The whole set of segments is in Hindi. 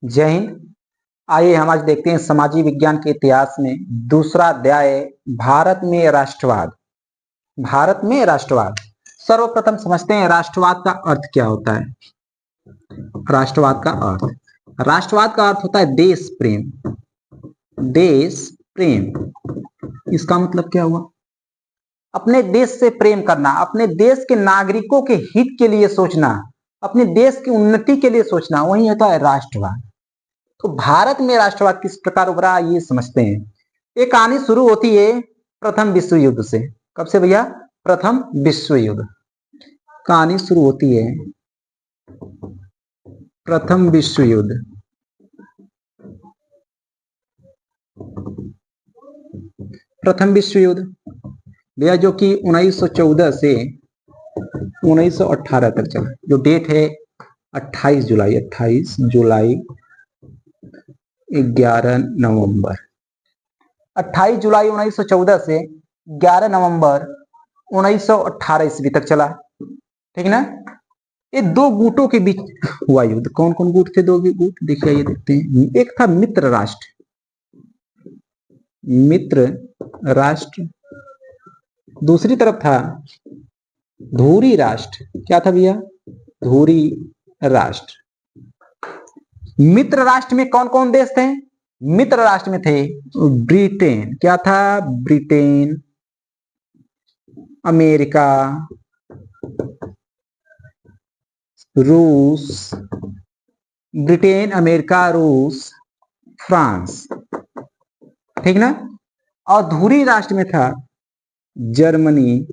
जय हिंद। आइए हम आज देखते हैं सामाजिक विज्ञान के इतिहास में दूसरा अध्याय भारत में राष्ट्रवाद। भारत में राष्ट्रवाद। सर्वप्रथम समझते हैं राष्ट्रवाद का अर्थ क्या होता है। राष्ट्रवाद का अर्थ होता है देश प्रेम। देश प्रेम, इसका मतलब क्या हुआ? अपने देश से प्रेम करना, अपने देश के नागरिकों के हित के लिए सोचना, अपने देश की उन्नति के लिए सोचना, वही होता है राष्ट्रवाद। तो भारत में राष्ट्रवाद किस प्रकार उभरा ये समझते हैं। ये कहानी शुरू होती है प्रथम विश्व युद्ध से। कब से भैया? प्रथम विश्व युद्ध। कहानी शुरू होती है प्रथम विश्व युद्ध। प्रथम विश्व युद्ध भैया जो कि 1914 से 1918 तक चला। जो डेट है 28 जुलाई 11 नवंबर 28 जुलाई 1914 से 11 नवंबर 1918 ईस्वी तक चला। ठीक ना? ये दो गुटों के बीच हुआ युद्ध। कौन कौन गुट थे? दो गुट देखिए, ये देखते हैं। एक था मित्र राष्ट्र, दूसरी तरफ था धुरी राष्ट्र। क्या था भैया? धुरी राष्ट्र। मित्र राष्ट्र में कौन कौन देश थे? मित्र राष्ट्र में थे ब्रिटेन। क्या था? ब्रिटेन, अमेरिका, रूस, ब्रिटेन, अमेरिका, रूस, फ्रांस। ठीक ना? और धुरी राष्ट्र में था जर्मनी,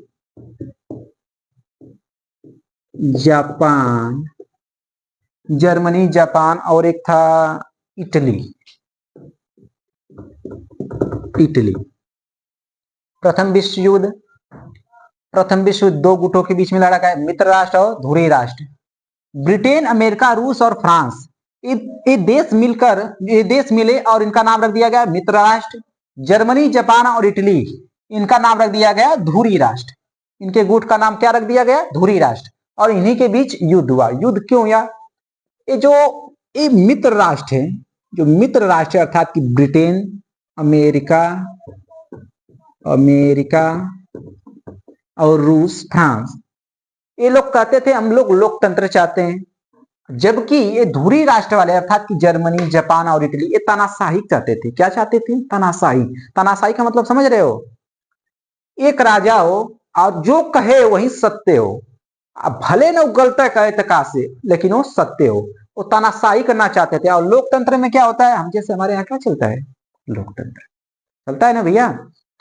जापान और एक था इटली। प्रथम विश्व युद्ध दो गुटों के बीच में लड़ा गया, मित्र राष्ट्र और धुरी राष्ट्र। ब्रिटेन, अमेरिका, रूस और फ्रांस, ये देश मिले और इनका नाम रख दिया गया मित्र राष्ट्र। जर्मनी, जापान और इटली, इनका नाम रख दिया गया धुरी राष्ट्र। इनके गुट का नाम क्या रख दिया गया? धुरी राष्ट्र। और इन्हीं के बीच युद्ध हुआ। युद्ध क्यों हुआ? ये मित्र राष्ट्र है, जो मित्र राष्ट्र अर्थात कि ब्रिटेन, अमेरिका और रूस, फ्रांस, ये लोग कहते थे हम लोग लोकतंत्र चाहते हैं। जबकि ये धुरी राष्ट्र वाले अर्थात कि जर्मनी, जापान और इटली, ये तानाशाही चाहते थे। क्या चाहते थे? तानाशाही का मतलब समझ रहे हो? एक राजा हो और जो कहे वही सत्य हो। अब भले न गलत कहे तका से, लेकिन वो सत्य हो। वो तानाशाही करना चाहते थे। और लोकतंत्र में क्या होता है? हम जैसे हमारे यहाँ क्या चलता है? लोकतंत्र चलता है ना भैया।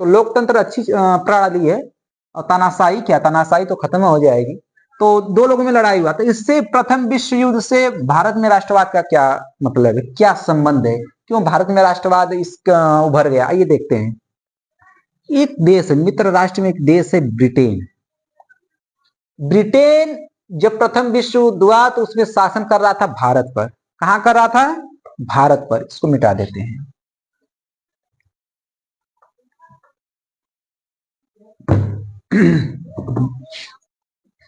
तो लोकतंत्र अच्छी प्रणाली है। और तानाशाही क्या? तानाशाही तो खत्म हो जाएगी। तो दो लोगों में लड़ाई हुआ। तो इससे प्रथम विश्व युद्ध से भारत में राष्ट्रवाद का क्या मतलब है, क्या संबंध है? क्यों भारत में राष्ट्रवाद उभर गया? आइए देखते हैं। एक देश, मित्र राष्ट्र में एक देश है ब्रिटेन। ब्रिटेन जब प्रथम विश्व युद्ध हुआ तो उसमें शासन कर रहा था भारत पर। कहां कर रहा था? भारत पर। इसको मिटा देते हैं।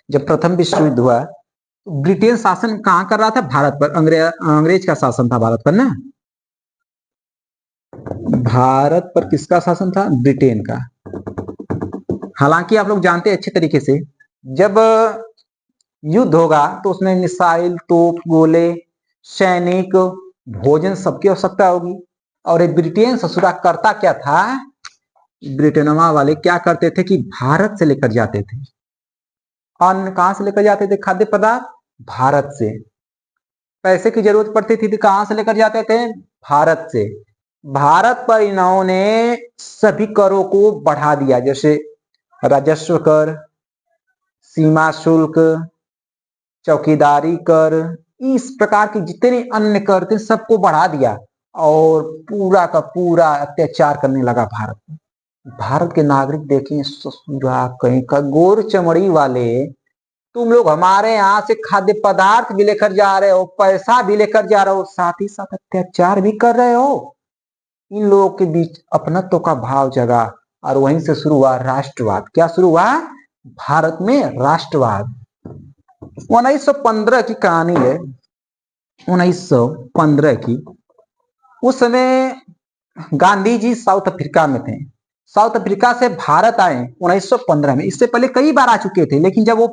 जब प्रथम विश्व युद्ध हुआ तो ब्रिटेन शासन कहां कर रहा था? भारत पर। अंग्रेज का शासन था भारत पर ना। भारत पर किसका शासन था? ब्रिटेन का। हालांकि आप लोग जानते हैं अच्छे तरीके से, जब युद्ध होगा तो उसमें मिसाइल, तोप, गोले, सैनिक, भोजन सबकी आवश्यकता होगी। और एक ब्रिटेन ससुरा करता क्या था? ब्रिटेनवा वाले क्या करते थे कि भारत से लेकर जाते थे। अन्न कहां से लेकर जाते थे? खाद्य पदार्थ भारत से। पैसे की जरूरत पड़ती थी तो कहां से लेकर जाते थे? भारत से। भारत पर इन्होंने सभी करों को बढ़ा दिया, जैसे राजस्व कर, सीमा शुल्क, चौकीदारी कर, इस प्रकार के जितने अन्य कर थे सबको बढ़ा दिया। और पूरा का पूरा अत्याचार करने लगा भारत में। भारत के नागरिक देखें, ससुरा कहीं का गोर चमड़ी वाले, तुम लोग हमारे यहाँ से खाद्य पदार्थ भी लेकर जा रहे हो, पैसा भी लेकर जा रहे हो, साथ ही साथ अत्याचार भी कर रहे हो। इन लोगों के बीच अपनत्व का भाव जगा और वहीं से शुरू हुआ राष्ट्रवाद। क्या शुरू हुआ? भारत में राष्ट्रवाद। 1915 की कहानी है। 1915 की। उस समय गांधी जी साउथ अफ्रीका में थे। साउथ अफ्रीका से भारत आए 1915 में। इससे पहले कई बार आ चुके थे, लेकिन जब वो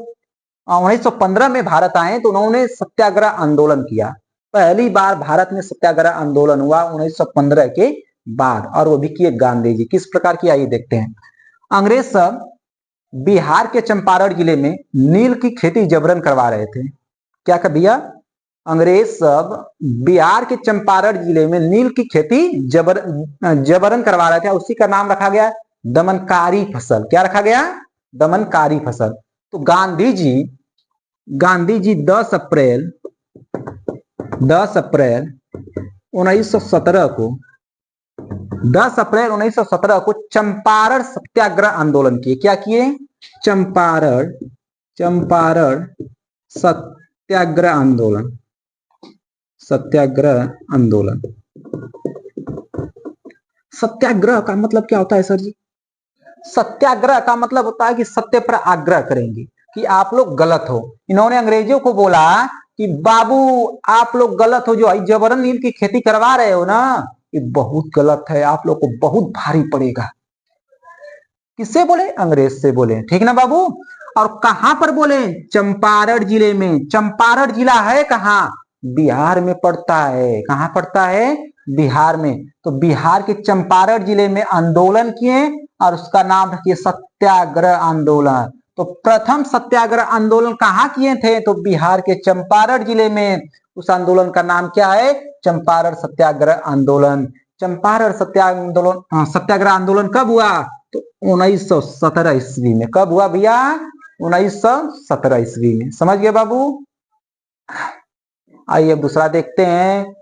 1915 में भारत आए तो उन्होंने सत्याग्रह आंदोलन किया। पहली बार भारत में सत्याग्रह आंदोलन हुआ 1915 के बाद, और वो भी किए गांधी जी। किस प्रकार की, आइए देखते हैं। अंग्रेज सब बिहार के चंपारण जिले में नील की खेती जबरन करवा रहे थे। क्या कर भैया? अंग्रेज सब बिहार के चंपारण जिले में नील की खेती जबरन करवा रहे थे। उसी का नाम रखा गया दमनकारी फसल। क्या रखा गया? दमनकारी फसल। तो गांधी जी 10 अप्रैल 1917 को 10 अप्रैल 1917 को चंपारण सत्याग्रह आंदोलन किए। क्या किए? चंपारण सत्याग्रह आंदोलन। सत्याग्रह का मतलब क्या होता है सर जी? सत्याग्रह का मतलब होता है कि सत्य पर आग्रह करेंगे कि आप लोग गलत हो। इन्होंने अंग्रेजों को बोला कि बाबू आप लोग गलत हो, जो जबरन नील की खेती करवा रहे हो ना, ये बहुत गलत है, आप लोग को बहुत भारी पड़ेगा। किससे बोले? अंग्रेज से बोले। ठीक ना बाबू? और कहां पर बोले? चंपारण जिले में। चंपारण जिला है कहां? बिहार में पड़ता है। कहां पड़ता है? बिहार में। तो बिहार के चंपारण जिले में आंदोलन किए और उसका नाम रखिए सत्याग्रह आंदोलन। तो प्रथम सत्याग्रह आंदोलन कहां किए थे? तो बिहार के चंपारण जिले में। उस आंदोलन का नाम क्या है? चंपारण सत्याग्रह आंदोलन। चंपारण सत्याग्रह आंदोलन कब हुआ? तो 1917 ईस्वी में। कब हुआ भैया? 1917 ईस्वी में। समझ गए बाबू? आइए अब दूसरा देखते हैं।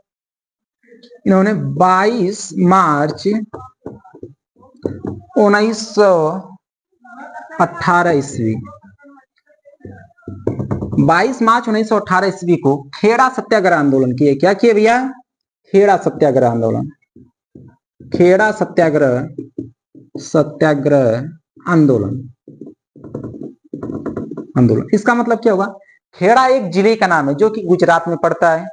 इन्होंने 22 मार्च 1918 ईस्वी 22 मार्च 1918 ईस्वी को खेड़ा सत्याग्रह आंदोलन किए। क्या किए भैया? खेड़ा सत्याग्रह आंदोलन। खेड़ा सत्याग्रह आंदोलन। इसका मतलब क्या होगा? खेड़ा एक जिले का नाम है जो कि गुजरात में पड़ता है।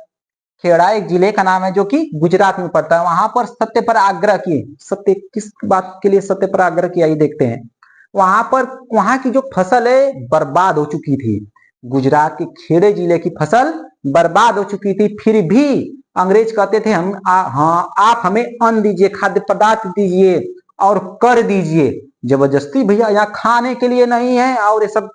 खेड़ा एक जिले का नाम है जो कि गुजरात में पड़ता है। वहां पर सत्य पर आग्रह किए। सत्य किस बात के लिए सत्य पर आग्रह किया, ये देखते हैं। वहां की जो फसल है बर्बाद हो चुकी थी। गुजरात के खेड़े जिले की फसल बर्बाद हो चुकी थी। फिर भी अंग्रेज कहते थे आप हमें अन्न दीजिए, खाद्य पदार्थ दीजिए और कर दीजिए। जबरदस्ती भैया, यहाँ खाने के लिए नहीं है और ये सब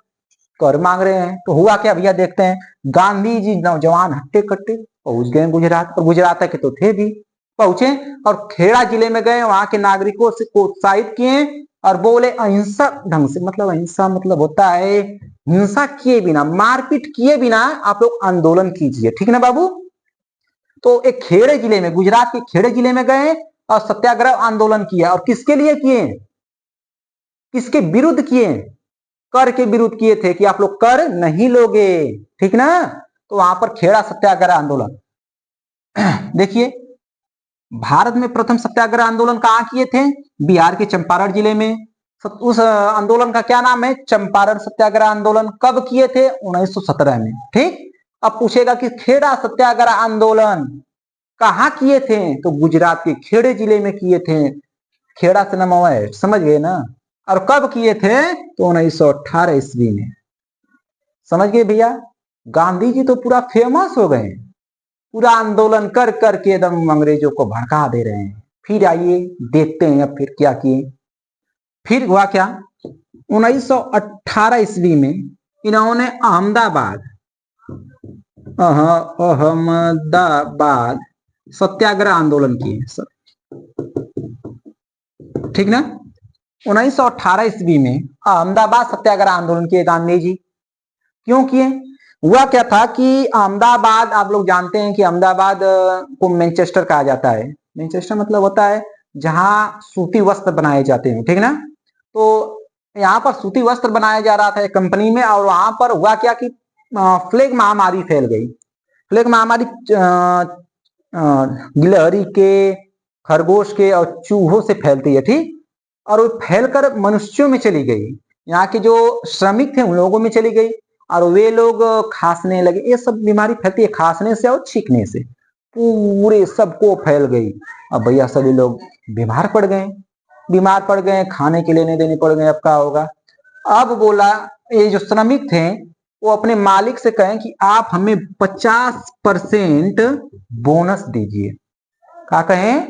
कर मांग रहे हैं। तो हुआ क्या भैया, देखते हैं। गांधी जी नौजवान हट्टे कट्टे पहुंच गए गुजरात, और गुजरात के तो थे भी। पहुंचे और खेड़ा जिले में गए, वहां के नागरिकों से प्रोत्साहित किए और बोले अहिंसक ढंग से, मतलब अहिंसा मतलब होता है हिंसा किए बिना, मारपीट किए बिना आप लोग आंदोलन कीजिए। ठीक ना बाबू? तो एक खेड़े जिले में, गुजरात के खेड़े जिले में गए और सत्याग्रह आंदोलन किया। और किसके लिए किए? किसके विरुद्ध किए? कर के विरुद्ध किए थे कि आप लोग कर नहीं लोगे। ठीक ना? तो वहां पर खेड़ा सत्याग्रह आंदोलन। देखिए, भारत में प्रथम सत्याग्रह आंदोलन कहां किए थे? बिहार के चंपारण जिले में। उस आंदोलन का क्या नाम है? चंपारण सत्याग्रह आंदोलन। कब किए थे? 1917 में। ठीक। अब पूछेगा कि खेड़ा सत्याग्रह आंदोलन कहां किए थे? तो गुजरात के खेड़े जिले में किए थे। खेड़ा से नाम है, समझ गए ना? और कब किए थे? तो 1918 ईस्वी में। समझ गए भैया? गांधी जी तो पूरा फेमस हो गए, पूरा आंदोलन कर करके एकदम अंग्रेजों को भड़का दे रहे हैं। फिर आइए देखते हैं अब फिर क्या किए। फिर हुआ क्या? 1918 ईस्वी में इन्होंने अहमदाबाद सत्याग्रह आंदोलन किए। ठीक ना? 1918 ईस्वी में अहमदाबाद सत्याग्रह आंदोलन किए गांधी जी। क्यों किए? हुआ क्या था कि अहमदाबाद, आप लोग जानते हैं कि अहमदाबाद को मैनचेस्टर कहा जाता है। मैनचेस्टर मतलब होता है जहां सूती वस्त्र बनाए जाते हैं। ठीक ना? तो यहाँ पर सूती वस्त्र बनाया जा रहा था एक कंपनी में, और वहां पर हुआ क्या कि प्लेग महामारी फैल गई। प्लेग महामारी गिलहरी के, खरगोश के और चूहों से फैलती है। ठीक। और वो फैलकर मनुष्यों में चली गई। यहाँ के जो श्रमिक थे उन लोगों में चली गई, और वे लोग खांसने लगे। ये सब बीमारी फैलती है खांसने से और छींकने से, पूरे सबको फैल गई। अब भैया सभी लोग बीमार पड़ गए, खाने के लेने देने पड़ गए। अब क्या होगा? अब बोला ये जो श्रमिक थे वो अपने मालिक से कहें कि आप हमें 50% बोनस दीजिए। क्या कहें?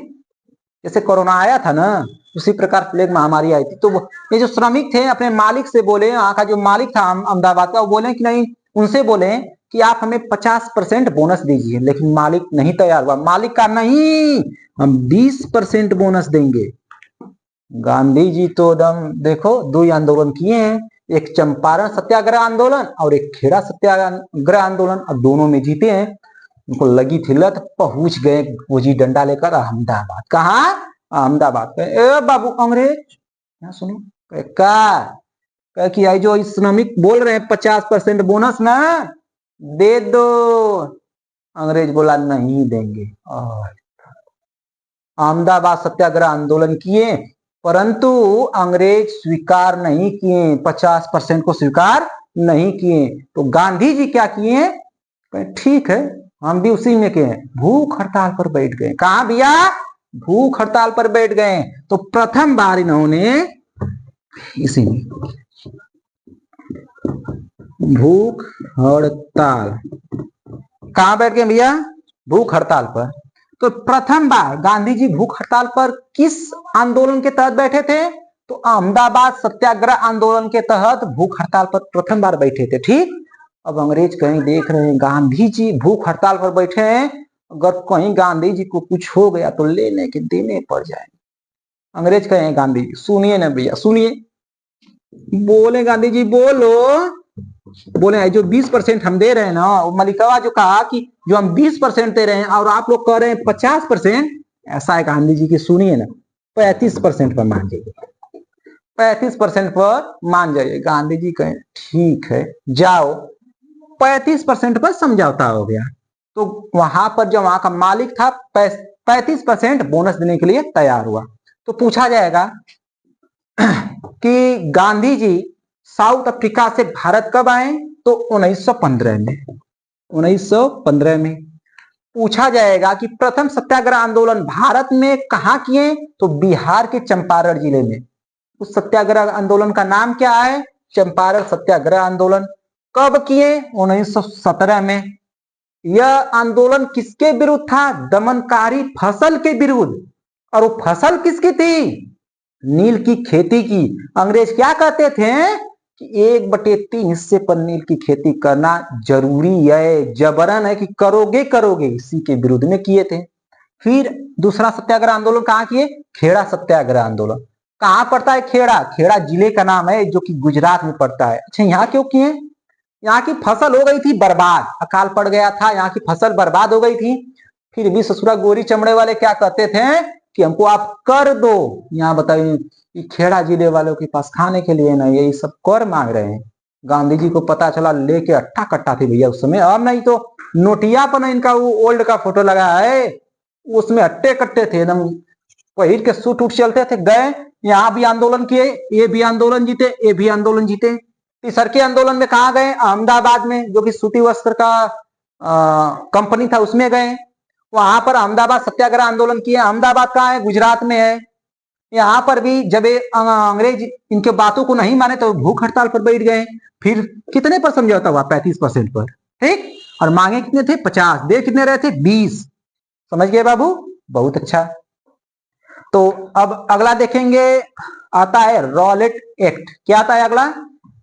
जैसे कोरोना आया था ना, उसी प्रकार प्लेग महामारी आई थी, तो ये जो श्रमिक थे अपने मालिक से बोले, यहाँ का जो मालिक था अहमदाबाद का, वो बोले कि नहीं, उनसे बोले कि आप हमें 50% बोनस दीजिए। लेकिन मालिक नहीं तैयार हुआ। मालिक का नहीं, हम 20% बोनस देंगे। गांधी जी तो एकदम देखो, दो ही आंदोलन किए हैं, एक चंपारण सत्याग्रह आंदोलन और एक खेड़ा सत्याग्रह आंदोलन, और दोनों में जीते हैं। उनको लगी थी लत, पहुंच गए फौजी डंडा लेकर अहमदाबाद। कहा? अहमदाबाद। ए बाबू अंग्रेज, यहाँ सुनो। क्या कि आई जो श्रमिक बोल रहे हैं 50% बोनस ना दे दो। अंग्रेज बोला नहीं देंगे। अहमदाबाद सत्याग्रह आंदोलन किए, परंतु अंग्रेज स्वीकार नहीं किए, 50% को स्वीकार नहीं किए। तो गांधी जी क्या किए? ठीक है, हम भी उसी में के हैं, भूख हड़ताल पर बैठ गए। कहा भैया? भूख हड़ताल पर बैठ गए। तो प्रथम बार इन्होंने इसी में भूख हड़ताल, कहां बैठ गए भैया? भूख हड़ताल पर। तो प्रथम बार गांधी जी भूख हड़ताल पर किस आंदोलन के तहत बैठे थे? तो अहमदाबाद सत्याग्रह आंदोलन के तहत भूख हड़ताल पर प्रथम बार बैठे थे। ठीक। अब अंग्रेज कहीं देख रहे हैं गांधी जी भूख हड़ताल पर बैठे हैं, अगर कहीं गांधी जी को कुछ हो गया तो लेने के देने पड़ जाएंगे। अंग्रेज कहें गांधी जी सुनिए ना भैया, सुनिए। बोले गांधी जी बोलो। बोले जो 20% हम दे रहे हैं ना, मलिकवा जो कहा कि जो हम 20% दे रहे हैं और आप लोग कह रहे हैं 50%, ऐसा है गांधी जी की, सुनिए ना, 35% पर मान जाइए, 35% पर मान जाइए। गांधी जी कहें ठीक है जाओ। 35% पर समझौता हो गया। तो वहां पर जो वहां का मालिक था 35% बोनस देने के लिए तैयार हुआ। तो पूछा जाएगा कि गांधी जी साउथ अफ्रीका से भारत कब आए? तो 1915 में। 1915 में। पूछा जाएगा कि प्रथम सत्याग्रह आंदोलन भारत में कहां किए? तो बिहार के चंपारण जिले में। उस सत्याग्रह आंदोलन का नाम क्या है? चंपारण सत्याग्रह आंदोलन। कब किए? 1917 में। यह आंदोलन किसके विरुद्ध था? दमनकारी फसल के विरुद्ध। और वो फसल किसकी थी? नील की खेती की। अंग्रेज क्या कहते थे कि 1/3 हिस्से पर नील की खेती करना जरूरी है, जबरन है कि करोगे करोगे, इसी के विरुद्ध में किए थे। फिर दूसरा सत्याग्रह आंदोलन कहां किए? खेड़ा सत्याग्रह आंदोलन। कहां पड़ता है खेड़ा? खेड़ा जिले का नाम है जो कि गुजरात में पड़ता है। अच्छा, यहाँ क्यों किए? यहाँ की फसल हो गई थी बर्बाद, अकाल पड़ गया था, यहाँ की फसल बर्बाद हो गई थी। फिर भी ससुरा गोरी चमड़े वाले क्या कहते थे कि हमको आप कर दो। यहाँ बताइए कि खेड़ा जिले वालों के पास खाने के लिए नहीं, यही सब कर मांग रहे हैं। गांधी जी को पता चला, लेके अट्टा कट्टा थे भैया उस समय। अब नहीं तो नोटिया पर इनका वो ओल्ड का फोटो लगा है, उसमें अट्टे कट्टे थे एकदम, पहिर के सूट उठ चलते थे। गए यहाँ भी आंदोलन किए, ये भी आंदोलन जीते, ये भी आंदोलन जीते। तीसर के आंदोलन में कहा गए? अहमदाबाद में, जो कि सूती वस्त्र का कंपनी था, उसमें गए। वहां पर अहमदाबाद सत्याग्रह आंदोलन किया। अहमदाबाद कहाँ है? गुजरात में है। यहाँ पर भी जब अंग्रेज इनके बातों को नहीं माने तो भूख हड़ताल पर बैठ गए। फिर कितने पर समझौता हुआ? 35% पर। ठीक। और मांगे कितने थे? 50। दे कितने रहे थे? 20। समझ गए बाबू? बहुत अच्छा। तो अब अगला देखेंगे, आता है रॉलेट एक्ट। क्या आता है अगला?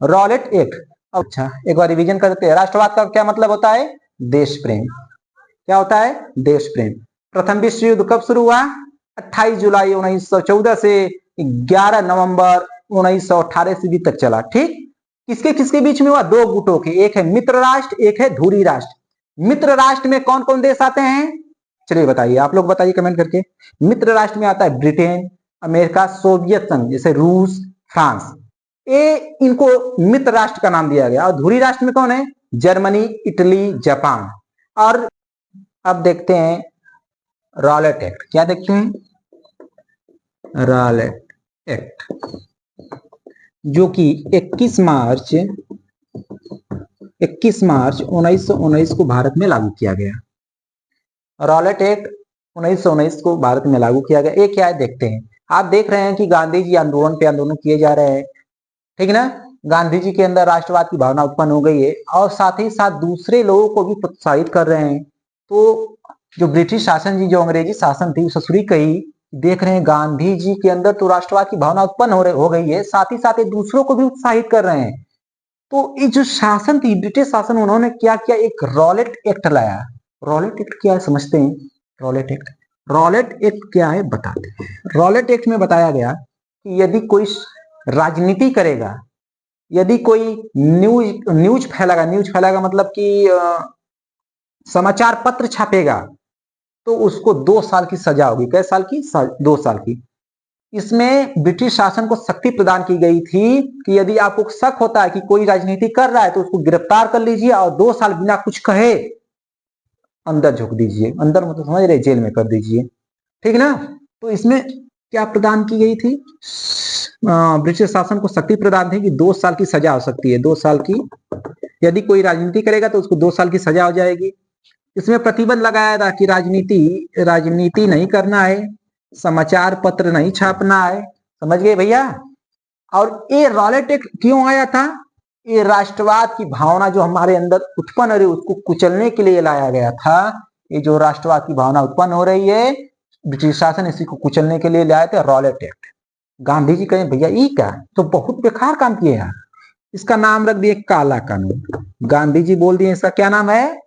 Rowlatt act. अच्छा, एक बार रिवीजन करते हैं। राष्ट्रवाद का क्या मतलब होता है? देश प्रेम। क्या होता है? देश प्रेम। प्रथम विश्व युद्ध कब शुरू हुआ? 28 जुलाई 1914 से 11 नवंबर 1918 ईस्वी तक चला। ठीक। किसके किसके बीच में हुआ? दो गुटों के, एक है मित्र राष्ट्र, एक है धुरी राष्ट्र। मित्र राष्ट्र में कौन कौन देश आते हैं? चलिए बताइए, आप लोग बताइए कमेंट करके। मित्र राष्ट्र में आता है ब्रिटेन, अमेरिका, सोवियत संघ जैसे रूस, फ्रांस। ये इनको मित्र राष्ट्र का नाम दिया गया। और धुरी राष्ट्र में कौन है? Germany, Italy, Japan. और अब देखते हैं रॉलेट एक्ट। क्या देखते हैं? रॉलेट एक्ट, जो कि 21 मार्च 21 मार्च 1919 को भारत में लागू किया गया। रॉलेट एक्ट 1919 को भारत में लागू किया गया। ये क्या है देखते हैं। आप देख रहे हैं कि गांधी जी आंदोलन पे आंदोलन किए जा रहे हैं, ठीक ना। गांधी जी के अंदर राष्ट्रवाद की भावना उत्पन्न हो गई है और साथ ही साथ दूसरे लोगों को भी प्रोत्साहित कर रहे हैं। तो जो ब्रिटिश शासन जी, जो अंग्रेजी शासन थी, ससुरी कही, देख रहे हैं गांधी जी के अंदर तो राष्ट्रवाद की भावना उत्पन्न हो गई है, साथ ही साथ ये दूसरों को भी उत्साहित कर रहे हैं। तो ये जो शासन थी, ब्रिटिश शासन, उन्होंने क्या किया, एक रॉलेट एक्ट लाया। रॉलेट एक्ट क्या है समझते हैं। रॉलेट एक्ट, रॉलेट एक्ट क्या है बताते हैं। रॉलेट एक्ट में बताया गया कि यदि कोई राजनीति करेगा, यदि कोई न्यूज फैलाएगा मतलब कि समाचार पत्र छापेगा, तो उसको 2 साल की सजा होगी। कै साल की? 2 साल की। इसमें ब्रिटिश शासन को शक्ति प्रदान की गई थी कि यदि आपको शक होता है कि कोई राजनीति कर रहा है तो उसको गिरफ्तार कर लीजिए और 2 साल बिना कुछ कहे अंदर झोंक दीजिए। अंदर मतलब समझ रहे, जेल में कर दीजिए, ठीक ना। तो इसमें क्या प्रदान की गई थी, ब्रिटिश शासन को शक्ति प्रदान थी कि 2 साल की सजा हो सकती है, 2 साल की। यदि कोई राजनीति करेगा तो उसको 2 साल की सजा हो जाएगी। इसमें प्रतिबंध लगाया था कि राजनीति नहीं करना है, समाचार पत्र नहीं छापना है, समझ गए भैया। और ये रॉलेट एक्ट क्यों आया था? ये राष्ट्रवाद की भावना जो हमारे अंदर उत्पन्न हो रही है उसको कुचलने के लिए लाया गया था। ये जो राष्ट्रवाद की भावना उत्पन्न हो रही है, ब्रिटिश शासन इसी को कुचलने के लिए लाए थे रॉलेट एक्ट। गांधी जी कहें भैया ये क्या तो बहुत बेकार काम किए यार, इसका नाम रख दिए काला कानून। गांधी जी बोल दिए इसका क्या नाम है,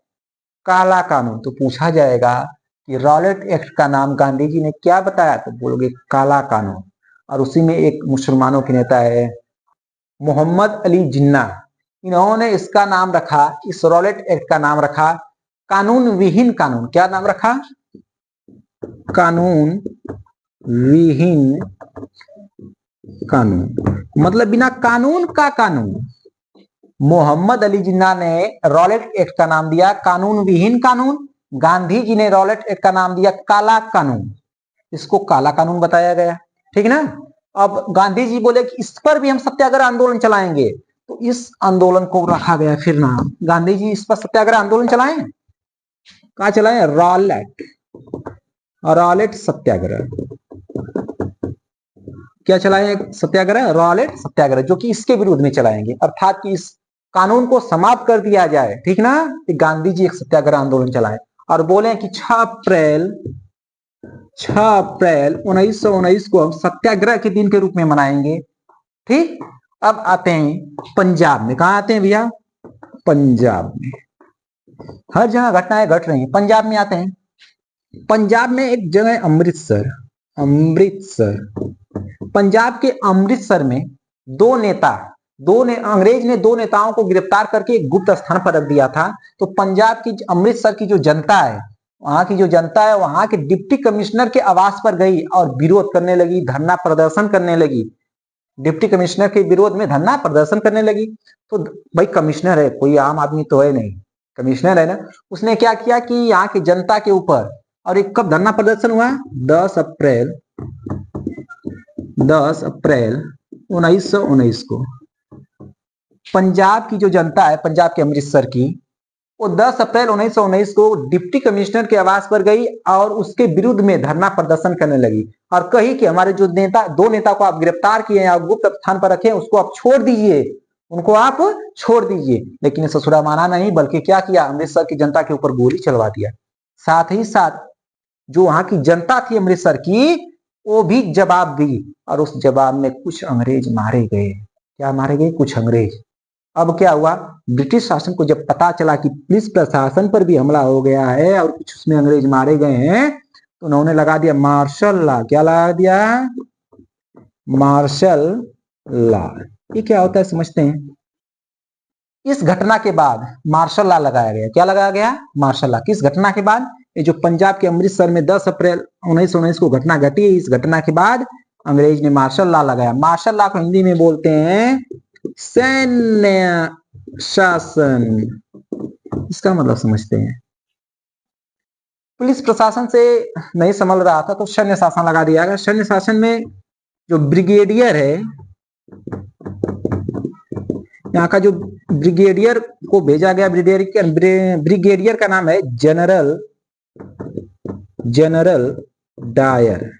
काला कानून। तो पूछा जाएगा कि रॉलेट एक्ट का नाम गांधी जी ने क्या बताया, तो बोलोगे काला कानून। और उसी में एक मुसलमानों के नेता है मोहम्मद अली जिन्ना, इन्होंने इसका नाम रखा, इस रॉलेट एक्ट का नाम रखा कानून विहीन कानून। क्या नाम रखा? कानून विहीन कानून, मतलब बिना कानून का कानून। मोहम्मद अली जिन्ना ने रॉलेट एक्ट का नाम दिया कानून विहीन कानून, गांधी जी ने रॉलेट एक्ट का नाम दिया काला कानून। इसको काला कानून बताया गया, ठीक ना। अब गांधी जी बोले कि इस पर भी हम सत्याग्रह आंदोलन चलाएंगे, तो इस आंदोलन को रखा गया फिर नाम। गांधी जी इस पर सत्याग्रह आंदोलन चलाएं, कहा चलाएं? रॉलेट सत्याग्रह। क्या चलाएं सत्याग्रह? रॉलेट सत्याग्रह, जो कि इसके विरुद्ध में चलाएंगे, अर्थात कि इस कानून को समाप्त कर दिया जाए, ठीक ना। कि गांधी जी एक सत्याग्रह आंदोलन चलाए और बोले कि 6 अप्रैल 1919 को हम सत्याग्रह के दिन के रूप में मनाएंगे, ठीक। अब आते हैं पंजाब में। कहा आते हैं भैया? पंजाब में। हर जगह घटनाएं घट रही हैं, पंजाब में आते हैं। पंजाब में एक जगह है अमृतसर। पंजाब के अमृतसर में अंग्रेज ने 2 नेताओं को गिरफ्तार करके एक गुप्त स्थान पर रख दिया था। तो पंजाब की, अमृतसर की जो जनता है, वहां की जो जनता है, वहां के डिप्टी कमिश्नर के आवास पर गई और विरोध करने लगी, धरना प्रदर्शन करने लगी। डिप्टी कमिश्नर के विरोध में धरना प्रदर्शन करने लगी। तो भाई कमिश्नर है, कोई आम आदमी तो है नहीं, कमिश्नर है ना। उसने क्या किया कि यहाँ की जनता के ऊपर, और एक कब धरना प्रदर्शन हुआ? 10 अप्रैल 1919 को। पंजाब की जो जनता है, पंजाब के अमृतसर की, वो 10 अप्रैल 1919 को डिप्टी कमिश्नर के आवास पर गई और उसके विरुद्ध में धरना प्रदर्शन करने लगी और कही कि हमारे जो 2 नेता को आप गिरफ्तार किए हैं और गुप्त स्थान पर रखे, उसको आप छोड़ दीजिए, उनको आप छोड़ दीजिए। लेकिन ससुरा माना नहीं, बल्कि क्या किया, अमृतसर की जनता के ऊपर गोली चलवा दिया। साथ ही साथ जो वहां की जनता थी अमृतसर की, वो भी जवाब दी और उस जवाब में कुछ अंग्रेज मारे गए। क्या मारे गए? कुछ अंग्रेज। अब क्या हुआ, ब्रिटिश शासन को जब पता चला कि पुलिस प्रशासन पर भी हमला हो गया है और कुछ उसमें अंग्रेज मारे गए हैं, तो उन्होंने लगा दिया मार्शल लॉ। क्या लगा दिया? Martial law. ये क्या होता है समझते हैं। इस घटना के बाद मार्शल लॉ लगाया गया। क्या लगाया गया? Martial law. किस घटना के बाद? ये जो पंजाब के अमृतसर में 10 अप्रैल 1919 को घटना घटी, इस घटना के बाद अंग्रेज ने मार्शल लॉ लगाया। मार्शल लॉ को हिंदी में बोलते हैं सैन्य शासन। इसका मतलब समझते हैं। पुलिस प्रशासन से नहीं संभल रहा था तो सैन्य शासन लगा दिया गया। सैन्य शासन में जो ब्रिगेडियर है, यहाँ का जो ब्रिगेडियर को भेजा गया, ब्रिगेडियर का नाम है general Dyer.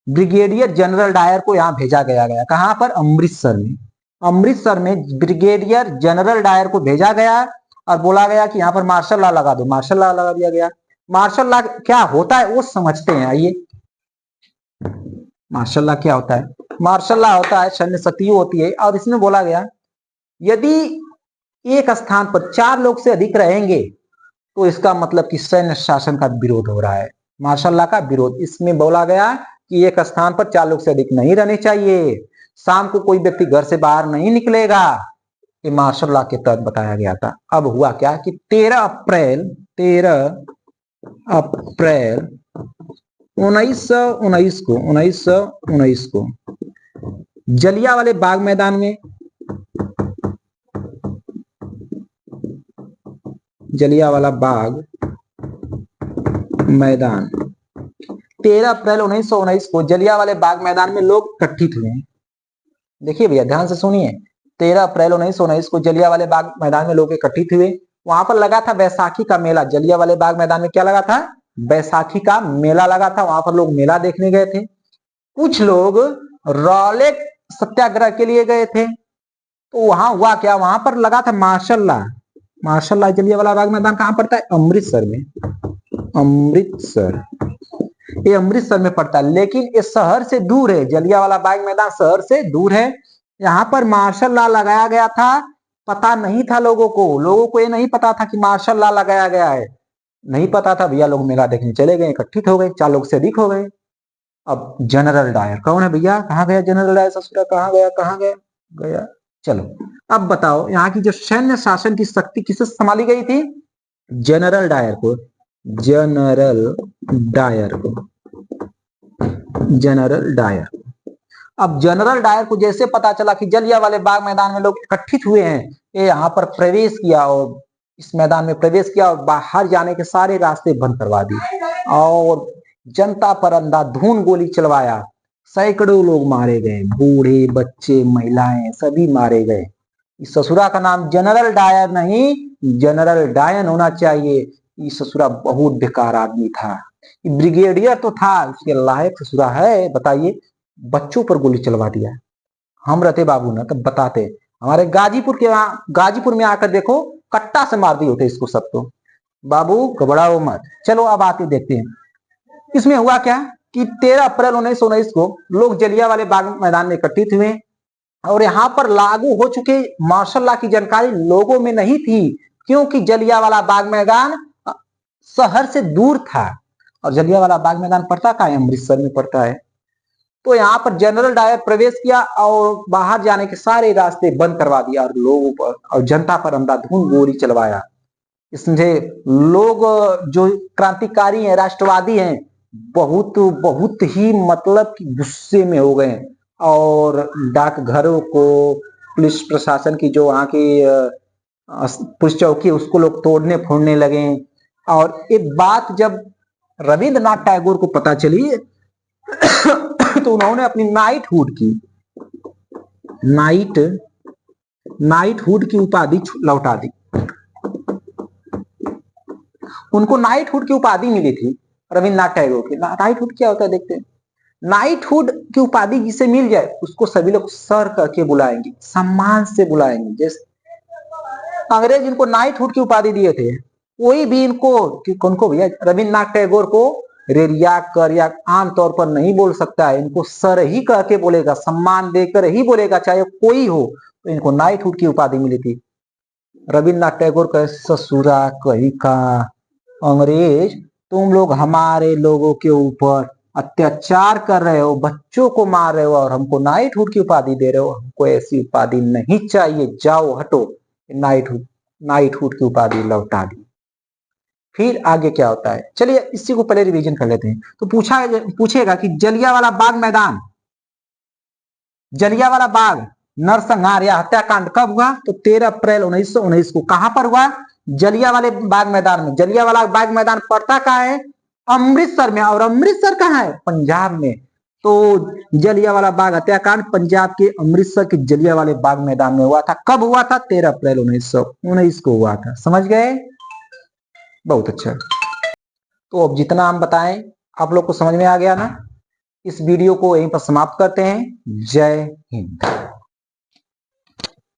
Brigadier general Dyer को यहाँ भेजा गया कहां पर? अमृतसर में। अमृतसर में ब्रिगेडियर जनरल डायर को भेजा गया और बोला गया कि यहाँ पर मार्शल लॉ लगा दो। मार्शल लॉ लगा दिया गया। मार्शल लॉ क्या होता है वो समझते हैं, आइए। मार्शल लॉ क्या होता है? मार्शल लॉ होता है, सैन्य शक्ति होती है, और इसमें बोला गया यदि एक स्थान पर 4 लोग से अधिक रहेंगे तो इसका मतलब कि सैन्य शासन का विरोध हो रहा है, मार्शल लॉ का विरोध। इसमें बोला गया कि एक स्थान पर 4 लोग से अधिक नहीं रहने चाहिए, शाम को कोई व्यक्ति घर से बाहर नहीं निकलेगा, ये मार्शल लॉ के तहत बताया गया था। अब हुआ क्या कि 13 अप्रैल 1919 को जलियांवाला बाग मैदान में, जलियांवाला बाग मैदान 13 अप्रैल 1919 को जलियांवाला बाग मैदान में लोग इकट्ठित हुए। देखिए भैया ध्यान से सुनिए, 13 अप्रैल 1919 को जलियांवाला बाग मैदान में लोग इकट्ठित हुए। वहां पर लगा था बैसाखी का मेला। जलियांवाला बाग मैदान में क्या लगा था? बैसाखी का मेला लगा था। वहां पर लोग मेला देखने गए थे। कुछ लोग रॉलेट सत्याग्रह के लिए गए थे। तो वहां हुआ क्या? वहां पर लगा था martial law. Martial law Jallianwala Bagh मैदान कहां पड़ता है? अमृतसर में। अमृतसर, ये अमृतसर में पड़ता है, लेकिन ये शहर से दूर है। जलियांवाला बाग मैदान शहर से दूर है। यहाँ पर मार्शल लॉ लगाया गया था, पता नहीं था लोगों को ये नहीं पता था कि मार्शल लॉ लगाया गया है, नहीं पता था भैया। लोग मेला देखने चले गए, इकट्ठित हो गए, 4 लोग से अधिक हो गए। अब जनरल डायर कौन है भैया? कहाँ गया जनरल डायर? ससुरा कहाँ गया? चलो अब बताओ, यहाँ की जो सैन्य शासन की शक्ति किससे संभाली गई थी? जनरल डायर को। General Dyer. अब जनरल डायर को जैसे पता चला कि जलियांवाला बाग मैदान में लोग इकट्ठित हुए हैं, ये यहाँ पर प्रवेश किया और इस मैदान में प्रवेश किया और बाहर जाने के सारे रास्ते बंद करवा दिए और जनता पर अंधाधुंध गोली चलवाया। सैकड़ों लोग मारे गए, बूढ़े बच्चे महिलाएं सभी मारे गए। इस ससुरा का नाम जनरल डायर नहीं, जनरल डायन होना चाहिए। ये ससुरा बहुत बेकार आदमी था। ब्रिगेडियर तो था, उसके लायक ससुरा है? बताइए, बच्चों पर गोली चलवा दिया। हम रहते बाबू ना तब बताते, हमारे गाजीपुर में आकर देखो, कट्टा से मार दिए होते इसको सब। तो बाबू घबराओ मत। चलो अब आते देखते हैं इसमें हुआ क्या कि 13 अप्रैल 1919 को लोग जलियांवाला बाग मैदान में इकट्ठित हुए और यहाँ पर लागू हो चुके मार्शल लॉ की जानकारी लोगों में नहीं थी, क्योंकि जलियांवाला बाग मैदान शहर से दूर था और जलियांवाला बाग मैदान पड़ता कहाँ है? अमृतसर में पड़ता है। तो यहाँ पर जनरल डायर प्रवेश किया और बाहर जाने के सारे रास्ते बंद करवा दिया और लोगों पर और जनता पर अंधाधुंध गोली चलवाया। इससे लोग जो क्रांतिकारी हैं, राष्ट्रवादी हैं, बहुत ही मतलब कि गुस्से में हो गए और डाकघरों को, पुलिस प्रशासन की जो वहां की पुलिस चौकी उसको लोग तोड़ने फोड़ने लगे। और एक बात जब रविंद्रनाथ टैगोर को पता चली तो उन्होंने अपनी नाइटहुड की उपाधि लौटा दी। उनको नाइटहुड की उपाधि मिली थी रविंद्रनाथ टैगोर की। नाइटहुड क्या होता है देखते हैं। नाइटहुड की उपाधि जिसे मिल जाए उसको सभी लोग सर करके बुलाएंगे, सम्मान से बुलाएंगे। जैसे अंग्रेज इनको नाइटहुड की उपाधि दिए थे, कोई भी इनको भैया रविंद्रनाथ टैगोर को रेरिया कर या आमतौर पर नहीं बोल सकता है, इनको सर ही कह के बोलेगा, सम्मान देकर ही बोलेगा, चाहे कोई हो। तो इनको नाइटहुड की उपाधि मिली थी। रविंद्रनाथ टैगोर का ससुरा कही का अंग्रेज, तुम लोग हमारे लोगों के ऊपर अत्याचार कर रहे हो, बच्चों को मार रहे हो और हमको नाइटहुड की उपाधि दे रहे हो, हमको ऐसी उपाधि नहीं चाहिए, जाओ हटो। नाइटहुड की उपाधि लौटा दी। फिर आगे क्या होता है, चलिए इसी को पहले रिवीजन कर लेते हैं। तो पूछेगा कि जलियांवाला बाग नरसंहार या हत्याकांड कब हुआ? तो 13 अप्रैल 1919 को। कहां पर हुआ? जलियांवाला बाग मैदान में। जलियांवाला बाग मैदान पड़ता कहाँ है? अमृतसर में। और अमृतसर कहाँ है? पंजाब में। तो जलियांवाला बाग हत्याकांड पंजाब के अमृतसर के जलियांवाले बाग मैदान में हुआ था। कब हुआ था? 13 अप्रैल 1919 को हुआ था। समझ गए? बहुत अच्छा। तो अब जितना हम बताएं आप लोग को समझ में आ गया ना। इस वीडियो को यहीं पर समाप्त करते हैं। जय हिंद।